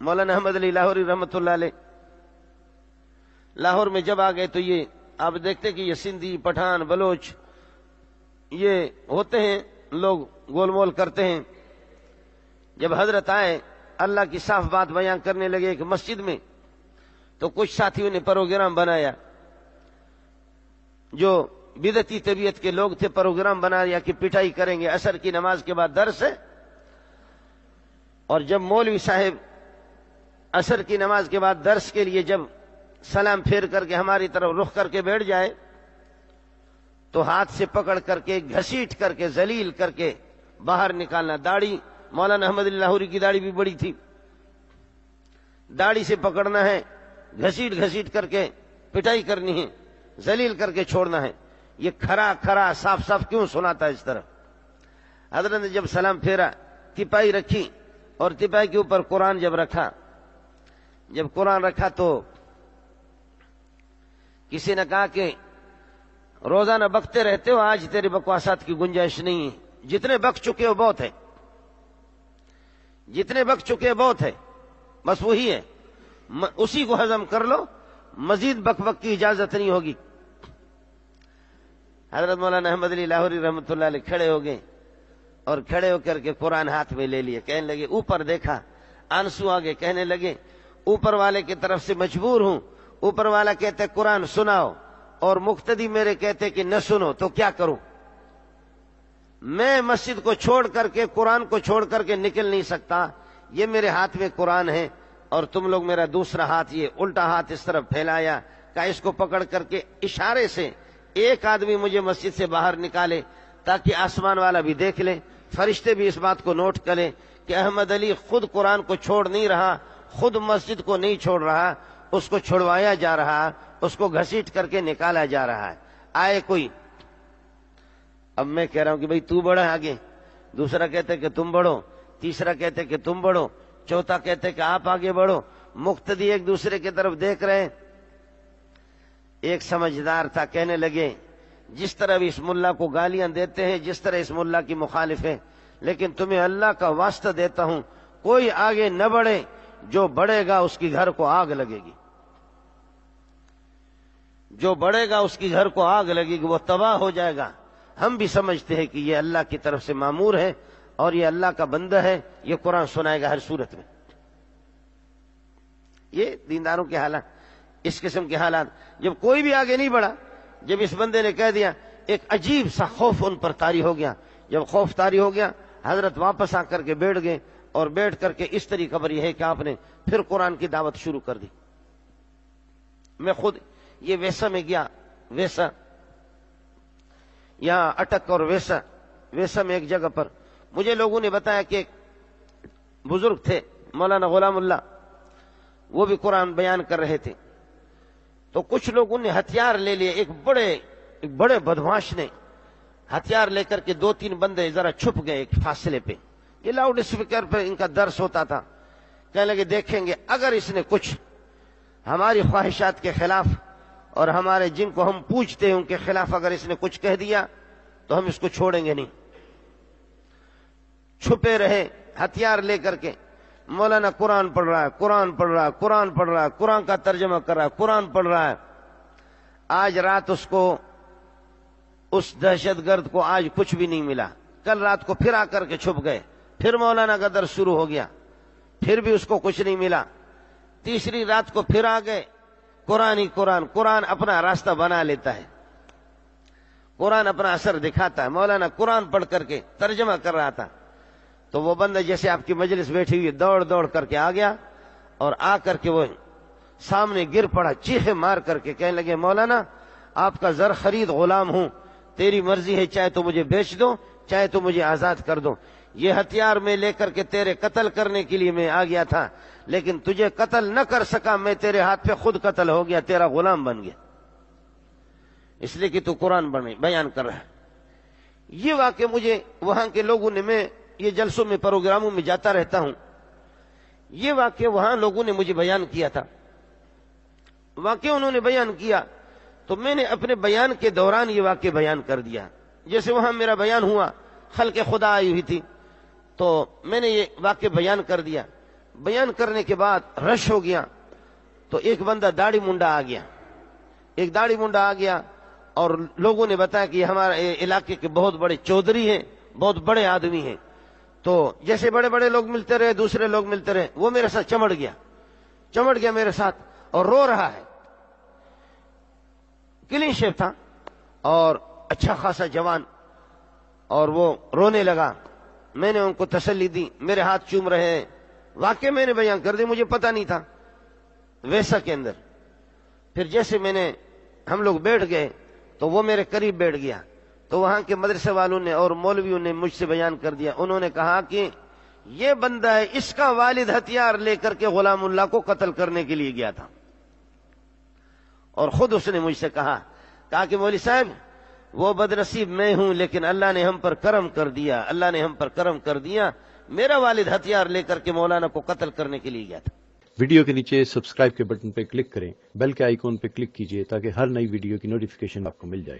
مولانا احمد علی لاہوری رحمۃ اللہ علیہ لاہور میں جب آ گئے تو یہ آپ دیکھتے کہ یہ سندھی، پٹھان، بلوچ یہ ہوتے ہیں، لوگ گول مول کرتے ہیں. جب حضرت آئے اللہ کی صاف بات بیان کرنے لگے ایک مسجد میں، تو کچھ ساتھیوں نے پروگرام بنایا، جو بدعتی طبیعت کے لوگ تھے، پروگرام بنایا کہ پٹائی کریں گے، عصر کی نماز کے بعد درس ہے. اور جب مولوی صاحب عصر کی نماز کے بعد درس کے لیے جب سلام پھیر کر کے ہماری طرف رخ کر کے بیٹھ جائے تو ہاتھ سے پکڑ کر کے گھسیٹ کر کے ذلیل کر کے باہر نکالنا. داڑھی مولانا احمد علی لاہوری کی داڑھی بھی بڑی تھی، داڑھی سے پکڑنا ہے، گھسیٹ گھسیٹ کر کے پٹائی کرنی ہے، ذلیل کر کے چھوڑنا ہے. یہ کھرا کھرا صاف صاف کیوں سناتا ہے اس طرح؟ حضرت نے جب سلام پھیرا، تپائی رکھی اور تپائی کے اوپر قرآن جب رکھا، جب قرآن رکھا تو کسی نے کہا کہ روزانہ بکتے رہتے ہو، آج تیرے بکواسات کی گنجائش نہیں ہے، جتنے بک چکے ہو بہت ہے، جتنے بک چکے بہت ہے، بس وہی ہے، اسی کو ہضم کر لو، مزید بک بک کی اجازت نہیں ہوگی. حضرت مولانا احمد علی لاہوری رحمۃ اللہ علیہ کھڑے ہو گئے اور کھڑے ہو کر کے قرآن ہاتھ میں لے لیے، کہنے لگے، اوپر دیکھا، آنسو آگے، کہنے لگے اوپر والے کی طرف سے مجبور ہوں، اوپر والا کہتے قرآن سناؤ اور مقتدی میرے کہتے کہ نہ سنو، تو کیا کروں؟ میں مسجد کو چھوڑ کر کے، قرآن کو چھوڑ کر کے نکل نہیں سکتا، یہ میرے ہاتھ میں قرآن ہے اور تم لوگ میرا دوسرا ہاتھ، یہ الٹا ہاتھ اس طرف پھیلایا، کہ اس کو پکڑ کر کے اشارے سے ایک آدمی مجھے مسجد سے باہر نکالے تاکہ آسمان والا بھی دیکھ لے، فرشتے بھی اس بات کو نوٹ کریں کہ احمد علی خود قرآن کو چھوڑ نہیں رہا، خود مسجد کو نہیں چھوڑ رہا، اس کو چھڑوایا جا رہا، اس کو گھسیٹ کر کے نکالا جا رہا ہے. آئے کوئی، اب میں کہہ رہا ہوں کہ بھئی تو بڑھا آگے، دوسرا کہتے کہ تم بڑھو، تیسرا کہتے کہ تم بڑھو، چوتھا کہتے کہ آپ آگے بڑھو، مقتدی ایک دوسرے کی طرف دیکھ رہے ہیں. ایک سمجھدار تھا، کہنے لگے جس طرح بھی اس ملا کو گالیاں دیتے ہیں، جس طرح اس ملا کی مخالف ہے، لیکن تمہیں اللہ کا واسطہ دیتا ہوں کوئی آگے نہ بڑھے، جو بڑھے گا اس کی گھر کو آگ لگے گی، جو بڑھے گا اس کی گھر کو آگ لگے گی، وہ تباہ ہو جائے گا. ہم بھی سمجھتے ہیں کہ یہ اللہ کی طرف سے مامور ہے اور یہ اللہ کا بندہ ہے، یہ قرآن سنائے گا ہر صورت میں. یہ دینداروں کے حالات، اس قسم کے حالات. جب کوئی بھی آگے نہیں بڑھا، جب اس بندے نے کہہ دیا، ایک عجیب سا خوف ان پر طاری ہو گیا. جب خوف طاری ہو گیا، حضرت واپس آ کر کے بیٹھ گئے اور بیٹھ کر کے اس طریقہ پر یہ ہے کہ آپ نے پھر قرآن کی دعوت شروع کر دی. میں خود یہ ویسا میں گیا، ویسا یہاں اٹک اور ویسا میں ایک جگہ پر مجھے لوگوں نے بتایا کہ ایک بزرگ تھے مولانا غلام اللہ، وہ بھی قرآن بیان کر رہے تھے. تو کچھ لوگوں نے ہتھیار لے لیے، ایک بڑے بدمعاش نے ہتھیار لے کر کے 2-3 بندے ذرا چھپ گئے ایک فاصلے پہ، یہ لاؤڈ اسپیکر پہ ان کا درس ہوتا تھا. کہنے لگے دیکھیں گے اگر اس نے کچھ ہماری خواہشات کے خلاف اور ہمارے جن کو ہم پوجتے ہیں ان کے خلاف اگر اس نے کچھ کہہ دیا تو ہم اس کو چھوڑیں گے نہیں. چھپے رہے ہتھیار لے کر کے. مولانا قرآن پڑھ رہا ہے، قرآن پڑھ رہا ہے، قرآن پڑھ رہا ہے، قرآن کا ترجمہ کر رہا ہے، قرآن پڑھ رہا ہے. آج رات اس دہشت گرد کو آج کچھ بھی نہیں ملا. کل رات کو پھر آ کر کے چھپ گئے، پھر مولانا کا درس شروع ہو گیا، پھر بھی اس کو کچھ نہیں ملا. تیسری رات کو پھر آ گئے، قرآن اپنا راستہ بنا لیتا ہے، قرآن اپنا اثر دکھاتا ہے. مولانا قرآن پڑھ کر کے ترجمہ کر رہا تھا تو وہ بندہ جیسے آپ کی مجلس بیٹھی ہوئی دوڑ کر کے آ گیا اور آ کر کے وہ سامنے گر پڑا، چیخے مار کر کے کہنے لگے مولانا آپ کا زر خرید غلام ہوں، تیری مرضی ہے، چاہے تو مجھے بیچ دو چاہے تو مجھے آزاد کر دو. یہ ہتھیار میں لے کر کے تیرے قتل کرنے کے لیے میں آ گیا تھا، لیکن تجھے قتل نہ کر سکا، میں تیرے ہاتھ پہ خود قتل ہو گیا، تیرا غلام بن گیا، اس لیے کہ تو قرآن بیان کر رہا ہے. یہ واقعہ مجھے وہاں کے لوگوں نے، میں یہ جلسوں میں پروگراموں میں جاتا رہتا ہوں، یہ واقعہ وہاں لوگوں نے مجھے بیان کیا تھا. واقعہ انہوں نے بیان کیا تو میں نے اپنے بیان کے دوران یہ واقعہ بیان کر دیا. جیسے وہاں میرا بیان ہوا، خلق خدا آئی ہوئی تھی تو میں نے یہ واقعہ بیان کر دیا. بیان کرنے کے بعد رش ہو گیا تو ایک بندہ داڑھی منڈا آ گیا، ایک داڑھی منڈا آ گیا اور لوگوں نے بتایا کہ ہمارے علاقے کے بہت بڑے چودھری ہیں، بہت بڑے آدمی ہیں۔ تو جیسے بڑے بڑے لوگ ملتے رہے، دوسرے لوگ ملتے رہے، وہ میرے ساتھ چمڑ گیا میرے ساتھ اور رو رہا ہے، کلین شیپ تھا اور اچھا خاصا جوان، اور وہ رونے لگا۔ میں نے ان کو تسلی دی، میرے ہاتھ چوم رہے ہیں، واقعی میں نے بیان کر دی، مجھے پتہ نہیں تھا ویسا کے اندر۔ پھر جیسے ہم لوگ بیٹھ گئے تو وہ میرے قریب بیٹھ گیا، تو وہاں کے مدرسے والوں نے اور مولویوں نے مجھ سے بیان کر دیا، انہوں نے کہا کہ یہ بندہ ہے، اس کا والد ہتھیار لے کر کے غلام اللہ کو قتل کرنے کے لیے گیا تھا۔ اور خود اس نے مجھ سے کہا کہ مولوی صاحب وہ بدنصیب میں ہوں، لیکن اللہ نے ہم پر کرم کر دیا، میرا والد ہتھیار لے کر کے مولانا کو قتل کرنے کے لیے گیا تھا۔ ویڈیو کے نیچے سبسکرائب کے بٹن پہ کلک کریں، بیل کے آئیکن پہ کلک کیجئے تاکہ ہر نئی ویڈیو کی نوٹیفیکیشن آپ کو مل جائے۔